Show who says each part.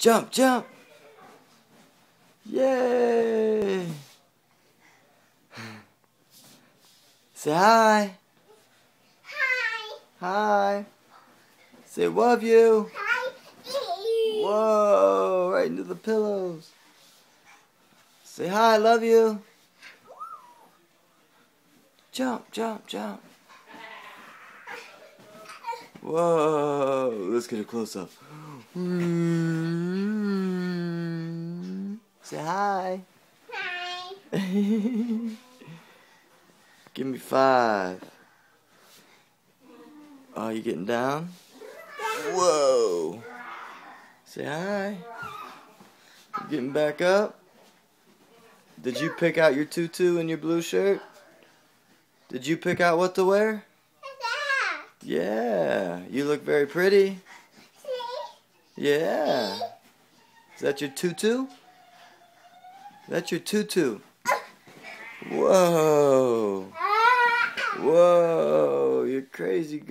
Speaker 1: Jump, jump. Yay. Say hi.
Speaker 2: Hi.
Speaker 1: Hi. Say love you.
Speaker 2: Hi.
Speaker 1: Whoa, right into the pillows. Say hi, love you. Jump, jump, jump. Whoa, let's get a close up. Say hi.
Speaker 2: Hi.
Speaker 1: Give me 5. Oh, you getting down? Whoa. Say hi. You getting back up? Did you pick out your tutu and your blue shirt? Did you pick out what to wear? Yeah. You look very pretty. Yeah. Is that your tutu? That's your tutu. Whoa. Whoa. You're crazy girl.